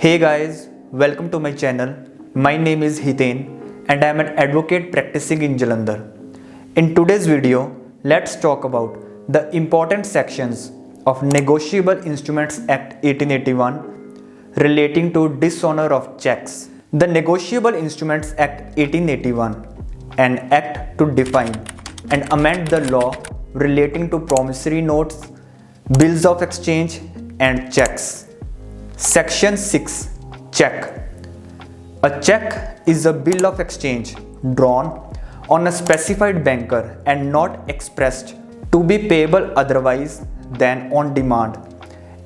Hey guys, welcome to my channel. My name is Hiten and I am an advocate practicing in Jalandhar. In today's video, let's talk about the important sections of Negotiable Instruments Act 1881 relating to dishonor of checks. The Negotiable Instruments Act 1881, an act to define and amend the law relating to promissory notes, bills of exchange and checks. Section 6. Check. A check is a bill of exchange drawn on a specified banker and not expressed to be payable otherwise than on demand,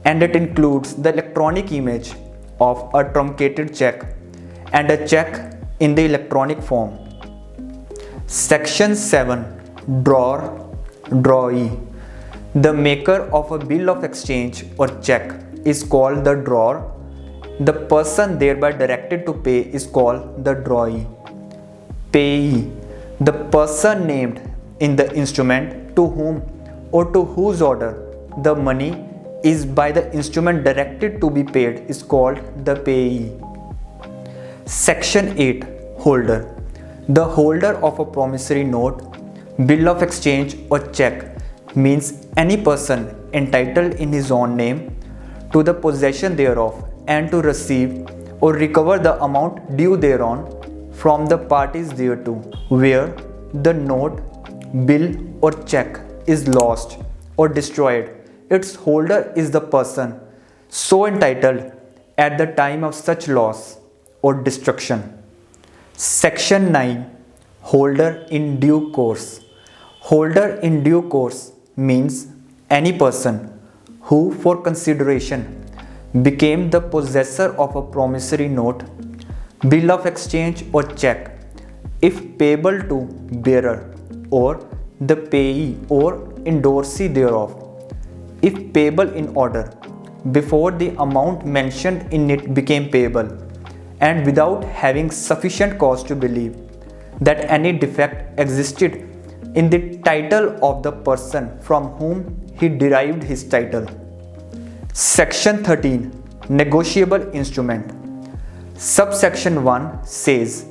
and it includes the electronic image of a truncated check and a check in the electronic form. Section 7. Drawer, drawee. The maker of a bill of exchange or check is called the drawer. The person thereby directed to pay is called the drawee. Payee. The person named in the instrument to whom or to whose order the money is by the instrument directed to be paid is called the payee. Section 8. Holder. The holder of a promissory note, bill of exchange or check means any person entitled in his own name to the possession thereof and to receive or recover the amount due thereon from the parties thereto. Where the note, bill or check is lost or destroyed, its holder is the person so entitled at the time of such loss or destruction. Section 9. Holder in due course. Holder in due course means any person who for consideration became the possessor of a promissory note, bill of exchange or check if payable to bearer or the payee or endorsee thereof, if payable in order before the amount mentioned in it became payable, and without having sufficient cause to believe that any defect existed in the title of the person from whom he derived his title. Section 13. Negotiable Instrument. Subsection 1 says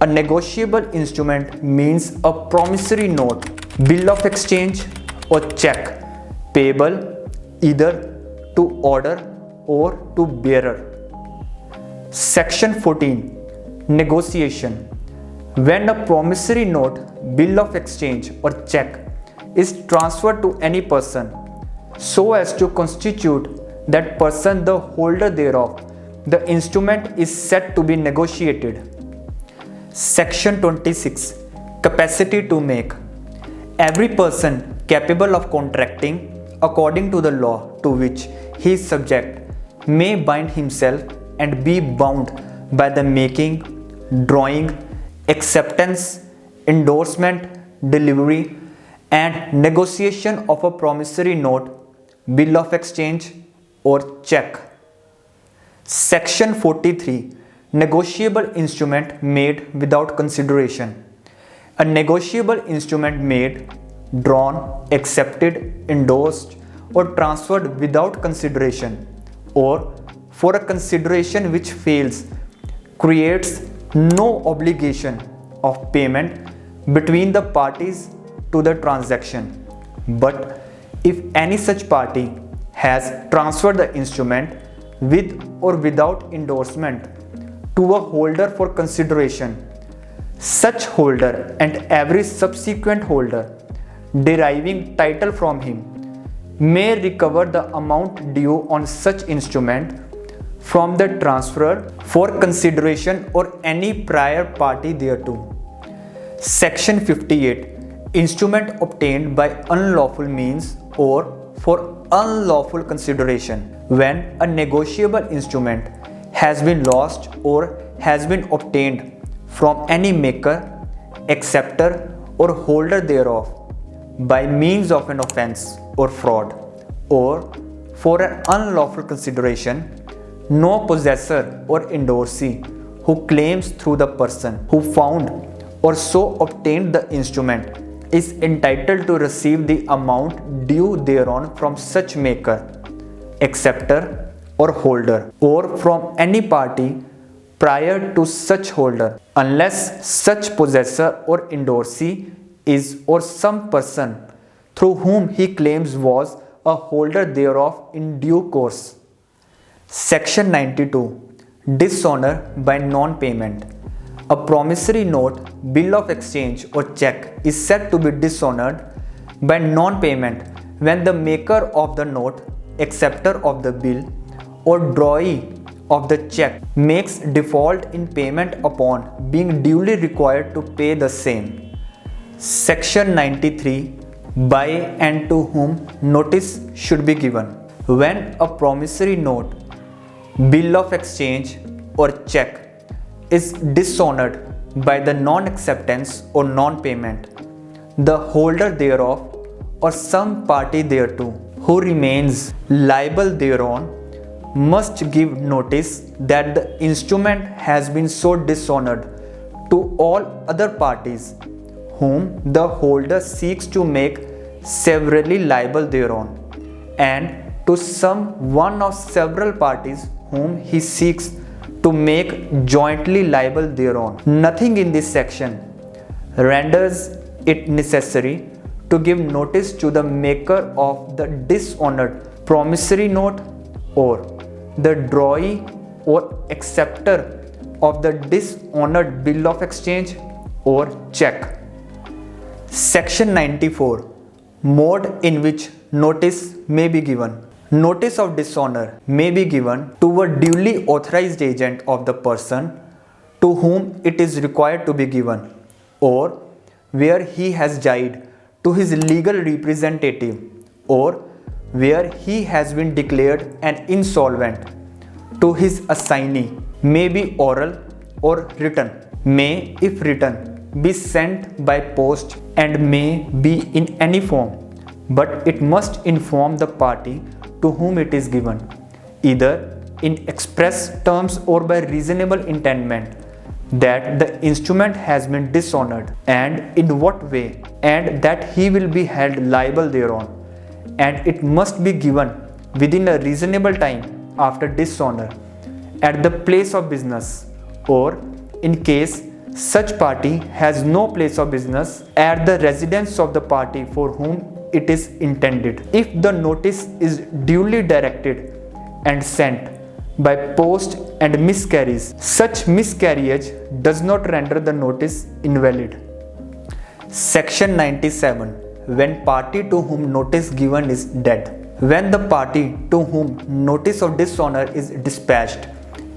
a negotiable instrument means a promissory note, bill of exchange or check payable either to order or to bearer. Section 14. Negotiation. When a promissory note, bill of exchange or check is transferred to any person so as to constitute that person the holder thereof, the instrument is said to be negotiated. Section 26. Capacity to make. Every person capable of contracting according to the law to which he is subject may bind himself and be bound by the making, drawing, acceptance, endorsement, delivery, and negotiation of a promissory note, bill of exchange, or check. Section 43. Negotiable instrument made without consideration. A negotiable instrument made, drawn, accepted, endorsed, or transferred without consideration, or for a consideration which fails, creates no obligation of payment between the parties to the transaction. But if any such party has transferred the instrument with or without endorsement to a holder for consideration, such holder and every subsequent holder deriving title from him may recover the amount due on such instrument from the transferor for consideration or any prior party thereto. Section 58. Instrument obtained by unlawful means or for unlawful consideration. When a negotiable instrument has been lost or has been obtained from any maker, acceptor, or holder thereof by means of an offense or fraud, or for an unlawful consideration, no possessor or endorsee who claims through the person who found or so obtained the instrument is entitled to receive the amount due thereon from such maker, acceptor, or holder or from any party prior to such holder, unless such possessor or endorsee is or some person through whom he claims was a holder thereof in due course. Section 92. Dishonor by non-payment. A promissory note, bill of exchange or check is said to be dishonored by non-payment when the maker of the note, acceptor of the bill or drawee of the check makes default in payment upon being duly required to pay the same. Section 93. By and to whom notice should be given. When a promissory note, bill of exchange or check is dishonored by the non-acceptance or non-payment, the holder thereof or some party thereto who remains liable thereon must give notice that the instrument has been so dishonored to all other parties whom the holder seeks to make severally liable thereon, and to some one of several parties whom he seeks to make jointly liable thereon. Nothing in this section renders it necessary to give notice to the maker of the dishonored promissory note or the drawee or acceptor of the dishonored bill of exchange or check. Section 94. Mode in which notice may be given. Notice of dishonor may be given to a duly authorized agent of the person to whom it is required to be given, or where he has died, to his legal representative, or where he has been declared an insolvent, to his assignee, may be oral or written, may, if written, be sent by post, and may be in any form, but it must inform the party to whom it is given, either in express terms or by reasonable intendment, that the instrument has been dishonored, and in what way, and that he will be held liable thereon, and it must be given within a reasonable time after dishonor, at the place of business, or in case such party has no place of business, at the residence of the party for whom it is intended. If the notice is duly directed and sent by post and miscarries, such miscarriage does not render the notice invalid. Section 97. When party to whom notice given is dead. When the party to whom notice of dishonor is dispatched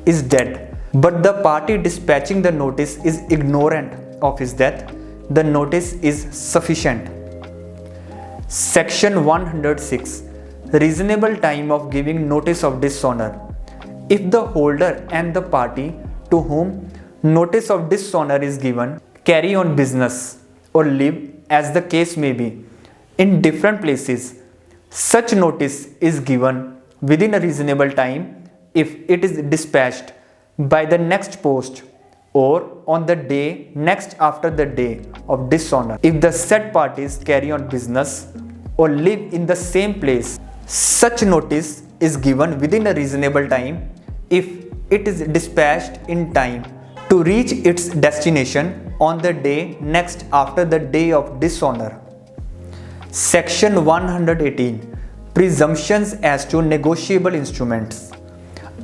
is dead, but the party dispatching the notice is ignorant of his death, the notice is sufficient. Section 106. Reasonable time of giving notice of dishonor. If the holder and the party to whom notice of dishonor is given carry on business or live, as the case may be, in different places, such notice is given within a reasonable time if it is dispatched by the next post or on the day next after the day of dishonor. If the said parties carry on business or live in the same place, such notice is given within a reasonable time if it is dispatched in time to reach its destination on the day next after the day of dishonor. Section 118. Presumptions as to negotiable instruments.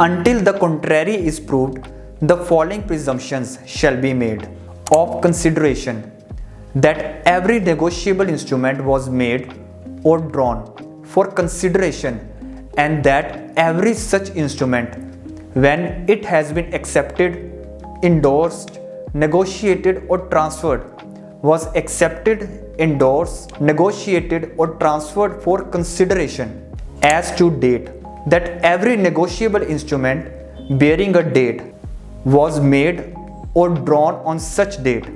Until the contrary is proved, the following presumptions shall be made. Of consideration, that every negotiable instrument was made or drawn for consideration, and that every such instrument, when it has been accepted, endorsed, negotiated or transferred, was accepted, endorsed, negotiated or transferred for consideration. As to date, that every negotiable instrument bearing a date was made or drawn on such date.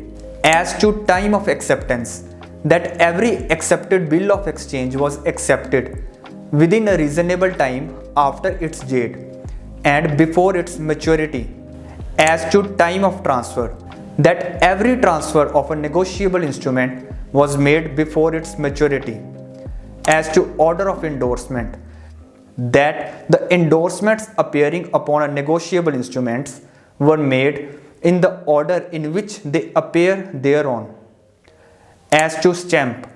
As to time of acceptance, that every accepted bill of exchange was accepted within a reasonable time after its date and before its maturity. As to time of transfer, that every transfer of a negotiable instrument was made before its maturity. As to order of endorsement, that the endorsements appearing upon a negotiable instruments were made in the order in which they appear thereon. As to stamp,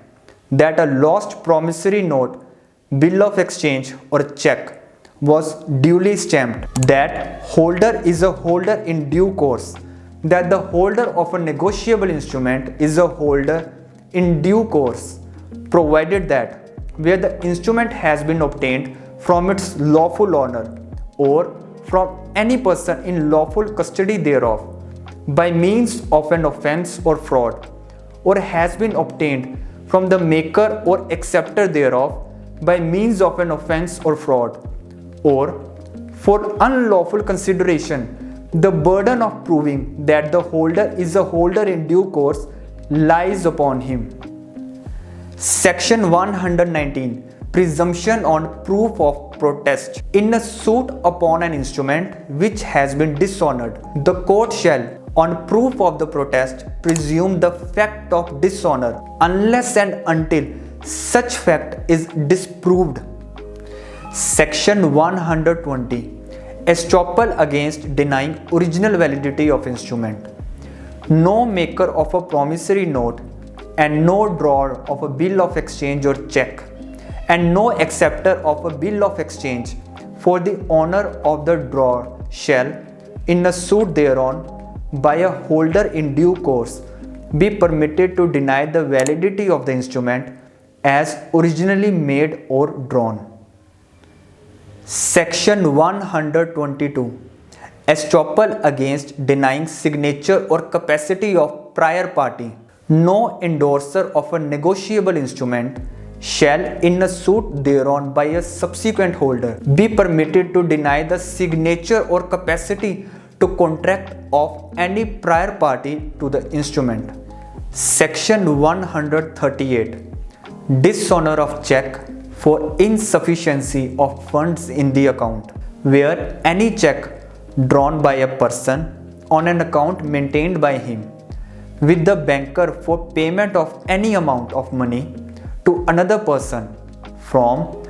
that a lost promissory note, bill of exchange or check was duly stamped, that holder is a holder in due course, that the holder of a negotiable instrument is a holder in due course, provided that where the instrument has been obtained from its lawful owner or from any person in lawful custody thereof by means of an offence or fraud, or has been obtained from the maker or acceptor thereof by means of an offence or fraud, or for unlawful consideration, the burden of proving that the holder is a holder in due course lies upon him. Section 119. Presumption on proof of protest. In a suit upon an instrument which has been dishonored, the court shall, on proof of the protest, presume the fact of dishonor unless and until such fact is disproved. Section 120. Estoppel against denying original validity of instrument. No maker of a promissory note and no drawer of a bill of exchange or check, and no acceptor of a bill of exchange for the owner of the drawer shall, in a suit thereon by a holder in due course, be permitted to deny the validity of the instrument as originally made or drawn. Section 122. Estoppel against denying signature or capacity of prior party. No endorser of a negotiable instrument shall, in a suit thereon by a subsequent holder, be permitted to deny the signature or capacity to contract of any prior party to the instrument. Section 138. Dishonor of check for insufficiency of funds in the account, where any check drawn by a person on an account maintained by him with the banker for payment of any amount of money to another person from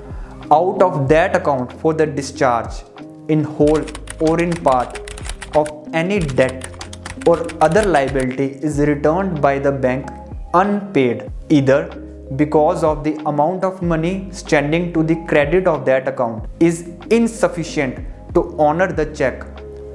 out of that account for the discharge in whole or in part of any debt or other liability is returned by the bank unpaid, either because of the amount of money standing to the credit of that account is insufficient to honor the check,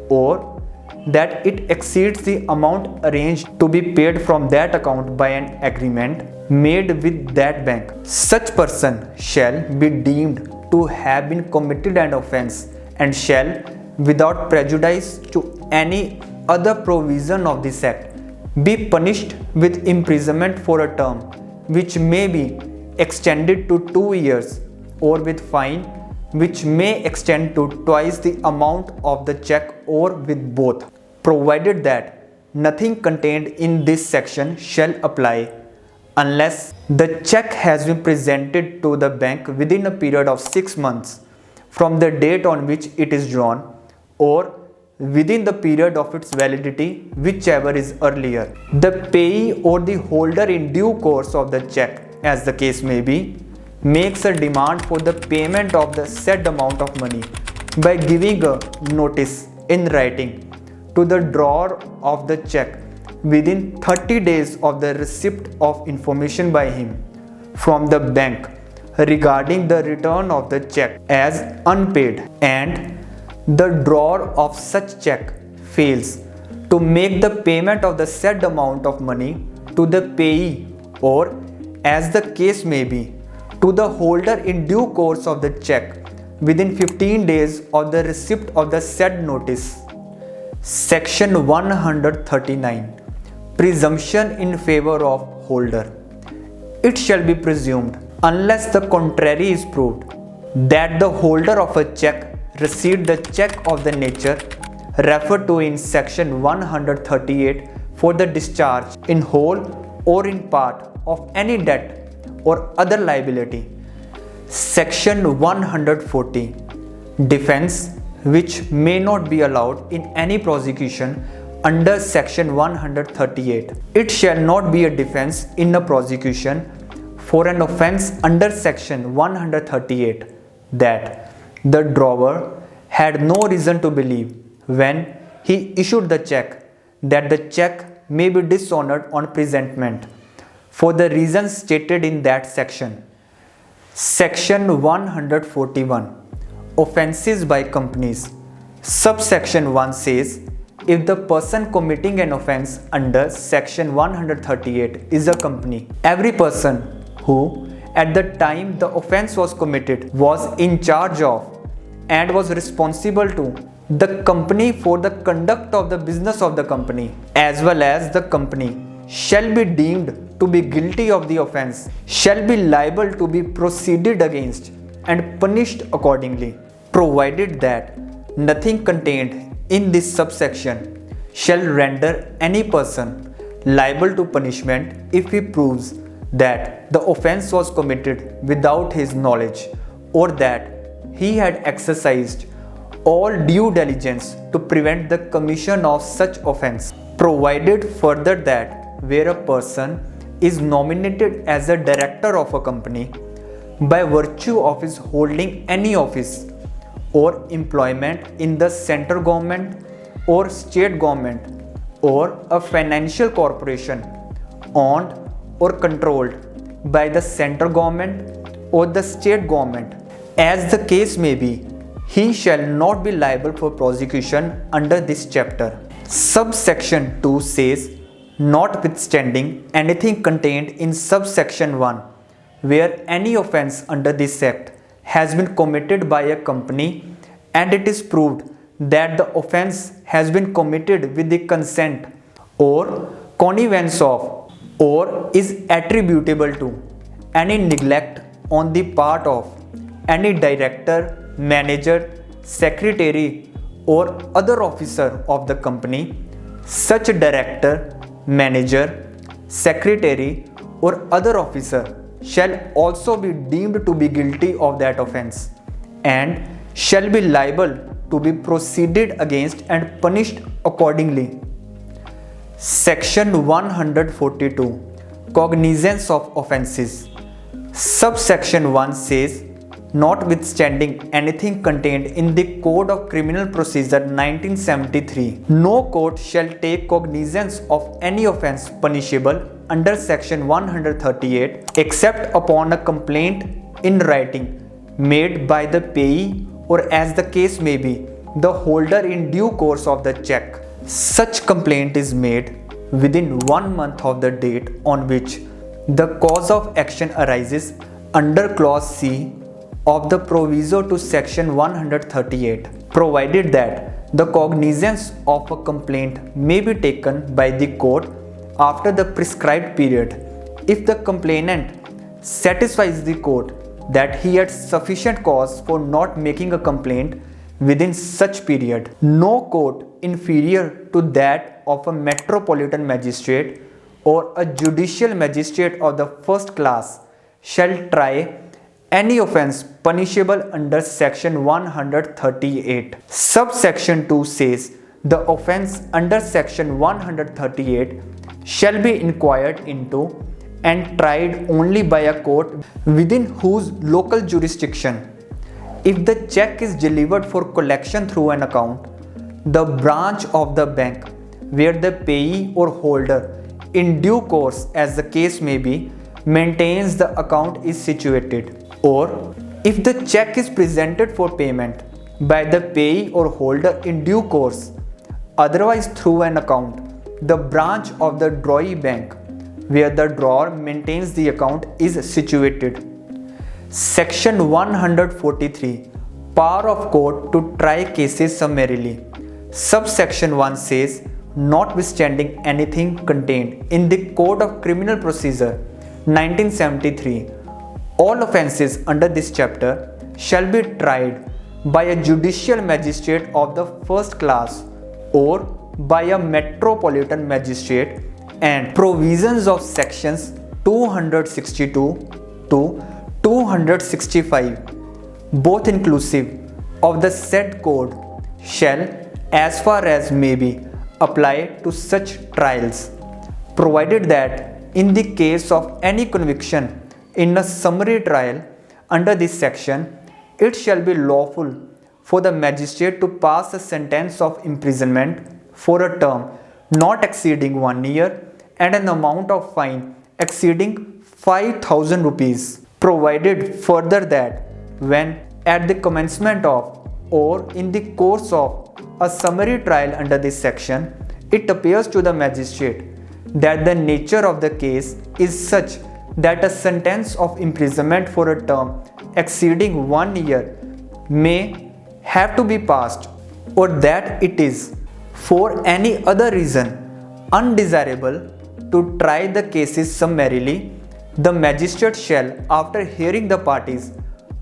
or that it exceeds the amount arranged to be paid from that account by an agreement made with that bank. Such person shall be deemed to have been committed an offence and shall, without prejudice to any other provision of this act, be punished with imprisonment for a term which may be extended to 2 years, or with fine which may extend to twice the amount of the check, or with both, provided that nothing contained in this section shall apply unless the check has been presented to the bank within a period of 6 months from the date on which it is drawn, or within the period of its validity, whichever is earlier. The payee or the holder in due course of the check, as the case may be, makes a demand for the payment of the said amount of money by giving a notice in writing to the drawer of the check within 30 days of the receipt of information by him from the bank regarding the return of the check as unpaid, and the drawer of such check fails to make the payment of the said amount of money to the payee, or, as the case may be, to the holder in due course of the check within 15 days of the receipt of the said notice. Section 139. Presumption in favor of holder. It shall be presumed, unless the contrary is proved, that the holder of a check received the check of the nature referred to in section 138 for the discharge in whole or in part of any debt or other liability. Section 140. Defense which may not be allowed in any prosecution under section 138. It shall not be a defense in a prosecution for an offense under section 138 that The drawer had no reason to believe when he issued the check that the check may be dishonored on presentment for the reasons stated in that section. Section 141 Offences by companies. Subsection 1 says, if the person committing an offence under section 138 is a company, every person who at the time the offence was committed was in charge of and was responsible to the company for the conduct of the business of the company, as well as the company, shall be deemed to be guilty of the offence, shall be liable to be proceeded against and punished accordingly, provided that nothing contained in this subsection shall render any person liable to punishment if he proves that the offence was committed without his knowledge, or that he had exercised all due diligence to prevent the commission of such offence. Provided further that where a person is nominated as a director of a company by virtue of his holding any office or employment in the central government or state government or a financial corporation owned or controlled by the central government or the state government, as the case may be, he shall not be liable for prosecution under this chapter. Subsection 2 says, notwithstanding anything contained in subsection 1, where any offence under this act has been committed by a company and it is proved that the offence has been committed with the consent or connivance of or is attributable to any neglect on the part of any director, manager, secretary or other officer of the company, such director, manager, secretary or other officer shall also be deemed to be guilty of that offence and shall be liable to be proceeded against and punished accordingly. Section 142 Cognizance of Offences. Subsection 1 says, notwithstanding anything contained in the Code of Criminal Procedure 1973, no court shall take cognizance of any offence punishable under section 138 except upon a complaint in writing made by the payee or, as the case may be, the holder in due course of the check. Such complaint is made within 1 month of the date on which the cause of action arises under clause C of the proviso to section 138, provided that the cognizance of a complaint may be taken by the court after the prescribed period if the complainant satisfies the court that he had sufficient cause for not making a complaint within such period. No court inferior to that of a metropolitan magistrate or a judicial magistrate of the first class shall try any offence punishable under section 138. Subsection 2 says, the offence under section 138 shall be inquired into and tried only by a court within whose local jurisdiction. If the check is delivered for collection through an account, the branch of the bank where the payee or holder, in due course as the case may be, maintains the account is situated, or if the check is presented for payment by the payee or holder in due course, otherwise through an account, the branch of the drawee bank where the drawer maintains the account is situated. Section 143 Power of court to try cases summarily. Subsection 1 says, notwithstanding anything contained in the Code of Criminal Procedure 1973, all offences under this chapter shall be tried by a judicial magistrate of the first class or by a metropolitan magistrate, and provisions of sections 262 to 265, both inclusive of the said code, shall, as far as may be, apply to such trials, provided that in the case of any conviction in a summary trial under this section, it shall be lawful for the magistrate to pass a sentence of imprisonment for a term not exceeding 1 year and an amount of fine exceeding 5,000 rupees, provided further that when at the commencement of or in the course of a summary trial under this section, it appears to the magistrate that the nature of the case is such that a sentence of imprisonment for a term exceeding 1 year may have to be passed, or that it is for any other reason undesirable to try the cases summarily, the magistrate shall, after hearing the parties,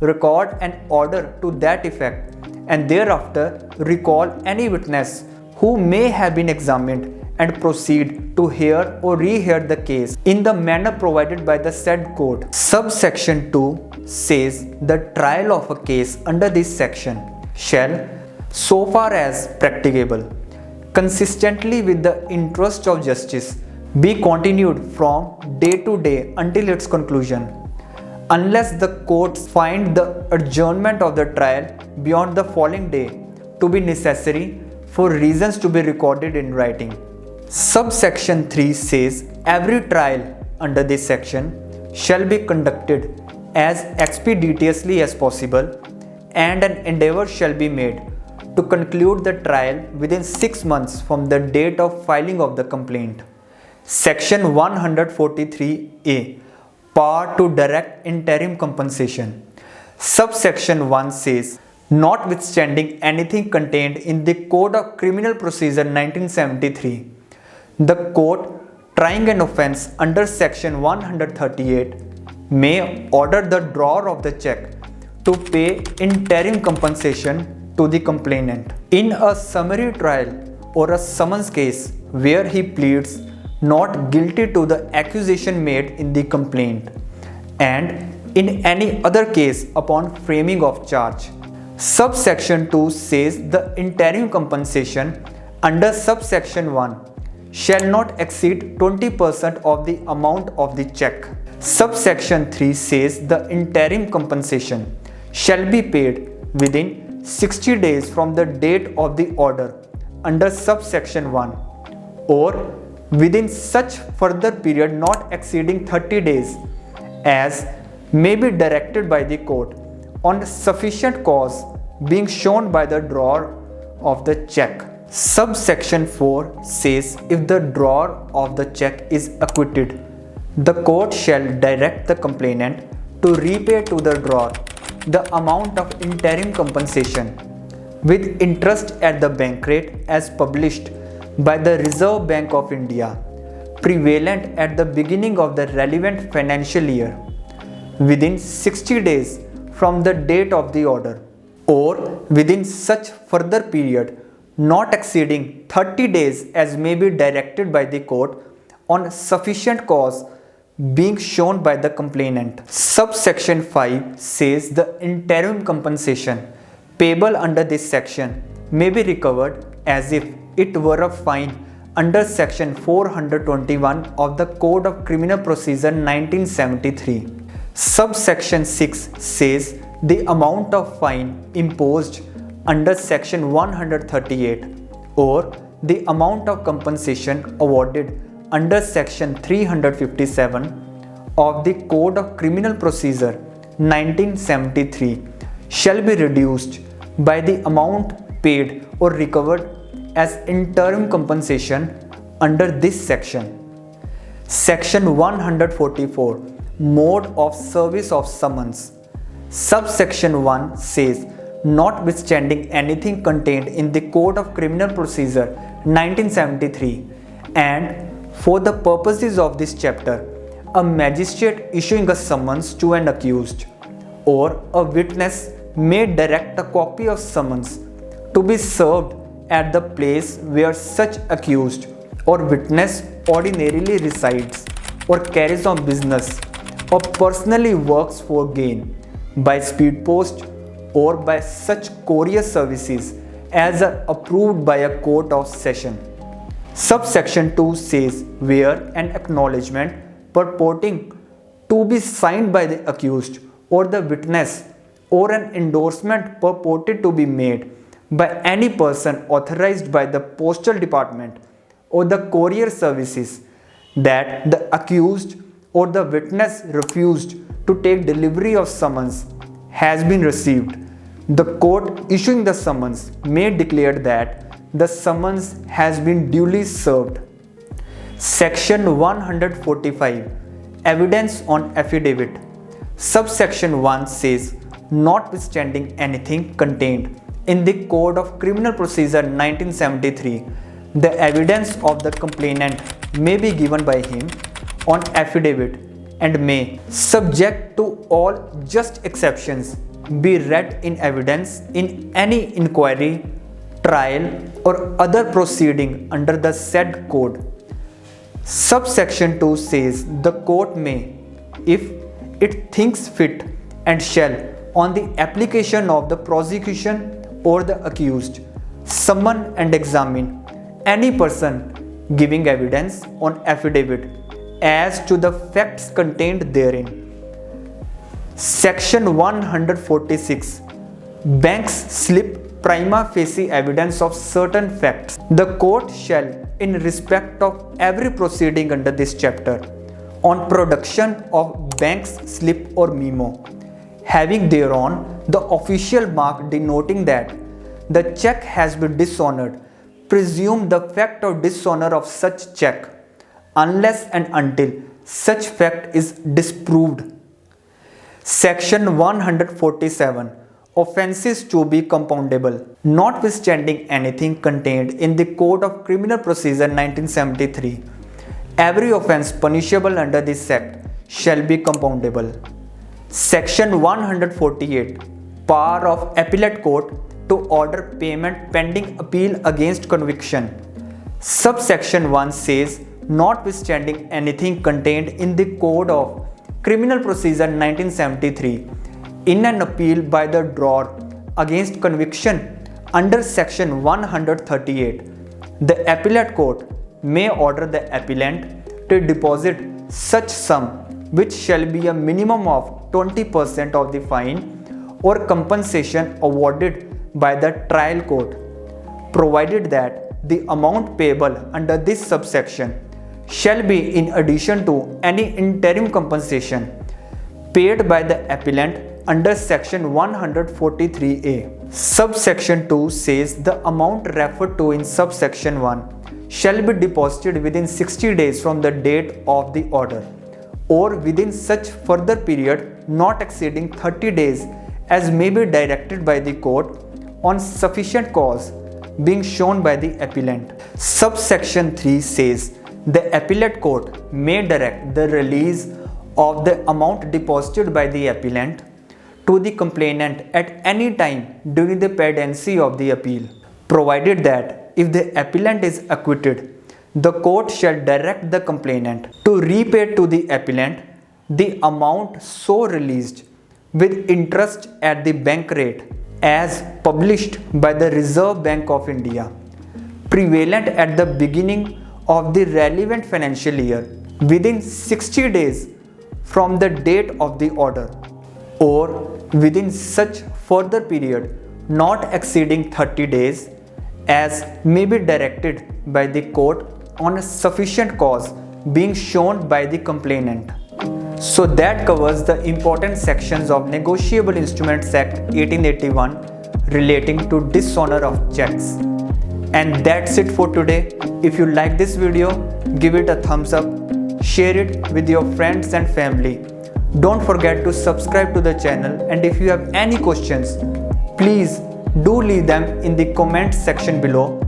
record an order to that effect and thereafter recall any witness who may have been examined and proceed to hear or rehear the case in the manner provided by the said code. Subsection 2 says the trial of a case under this section shall, so far as practicable, consistently with the interest of justice, be continued from day to day until its conclusion, unless the courts find the adjournment of the trial beyond the following day to be necessary for reasons to be recorded in writing. Subsection 3 says every trial under this section shall be conducted as expeditiously as possible, and an endeavor shall be made to conclude the trial within 6 months from the date of filing of the complaint. Section 143A, Power to direct interim compensation. Subsection 1 says, notwithstanding anything contained in the Code of Criminal Procedure 1973, the court trying an offence under Section 138 may order the drawer of the cheque to pay interim compensation to the complainant. In a summary trial or a summons case where he pleads not guilty to the accusation made in the complaint, and in any other case upon framing of charge. Subsection 2 says the interim compensation under subsection 1 shall not exceed 20% of the amount of the cheque. Subsection 3 says the interim compensation shall be paid within 60 days from the date of the order under subsection 1, or within such further period not exceeding 30 days as may be directed by the court, on sufficient cause being shown by the drawer of the cheque. Subsection 4 says if the drawer of the cheque is acquitted, the court shall direct the complainant to repay to the drawer the amount of interim compensation with interest at the bank rate as published by the Reserve Bank of India, prevalent at the beginning of the relevant financial year, within 60 days from the date of the order, or within such further period not exceeding 30 days as may be directed by the court, on sufficient cause being shown by the complainant. Subsection 5 says the interim compensation payable under this section may be recovered as if it were a fine under section 421 of the Code of Criminal Procedure 1973. Subsection 6 says the amount of fine imposed under section 138 or the amount of compensation awarded under section 357 of the Code of Criminal Procedure 1973 shall be reduced by the amount paid or recovered as interim compensation under this section. Section 144, Mode of Service of Summons. Subsection 1 says, notwithstanding anything contained in the Code of Criminal Procedure 1973, and for the purposes of this chapter, a magistrate issuing a summons to an accused or a witness may direct a copy of summons to be served at the place where such accused or witness ordinarily resides or carries on business or personally works for gain by speed post or by such courier services as are approved by a court of session. Subsection 2 says where an acknowledgement purporting to be signed by the accused or the witness or an endorsement purported to be made by any person authorized by the Postal Department or the courier services that the accused or the witness refused to take delivery of summons has been received, the court issuing the summons may declare that the summons has been duly served. Section 145 Evidence on Affidavit. Subsection 1 says, notwithstanding anything contained in the Code of Criminal Procedure 1973, the evidence of the complainant may be given by him on affidavit and may, subject to all just exceptions, be read in evidence in any inquiry, trial, or other proceeding under the said code. Subsection 2 says the court may, if it thinks fit and shall, on the application of the prosecution or the accused, summon and examine any person giving evidence on affidavit as to the facts contained therein. Section 146 Banks slip prima facie evidence of certain facts. The court shall, in respect of every proceeding under this chapter, on production of bank's slip or memo, having thereon the official mark denoting that the check has been dishonored, presume the fact of dishonor of such check, unless and until such fact is disproved. Section 147 Offences to be compoundable. Notwithstanding anything contained in the Code of Criminal Procedure 1973, every offence punishable under this Act shall be compoundable. Section 148 Power of Appellate Court to order payment pending appeal against conviction. Subsection 1 says, notwithstanding anything contained in the Code of Criminal Procedure 1973, in an appeal by the drawer against conviction under Section 138, the appellate court may order the appellant to deposit such sum which shall be a minimum of 20% of the fine or compensation awarded by the trial court, provided that the amount payable under this subsection shall be in addition to any interim compensation paid by the appellant under Section 143A. Subsection 2 says the amount referred to in subsection 1 shall be deposited within 60 days from the date of the order, or within such further period not exceeding 30 days as may be directed by the court on sufficient cause being shown by the appellant. Subsection 3 says the appellate court may direct the release of the amount deposited by the appellant to the complainant at any time during the pendency of the appeal, provided that if the appellant is acquitted, the court shall direct the complainant to repay to the appellant the amount so released with interest at the bank rate as published by the Reserve Bank of India, prevalent at the beginning of the relevant financial year within 60 days from the date of the order, or within such further period not exceeding 30 days as may be directed by the court on a sufficient cause being shown by the complainant. So that covers the important sections of Negotiable Instruments Act 1881 relating to dishonor of checks. And that's it for today. If you like this video, give it a thumbs up, share it with your friends and family. Don't forget to subscribe to the channel, and if you have any questions, please do leave them in the comment section below.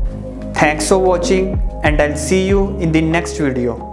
Thanks for watching, and I'll see you in the next video.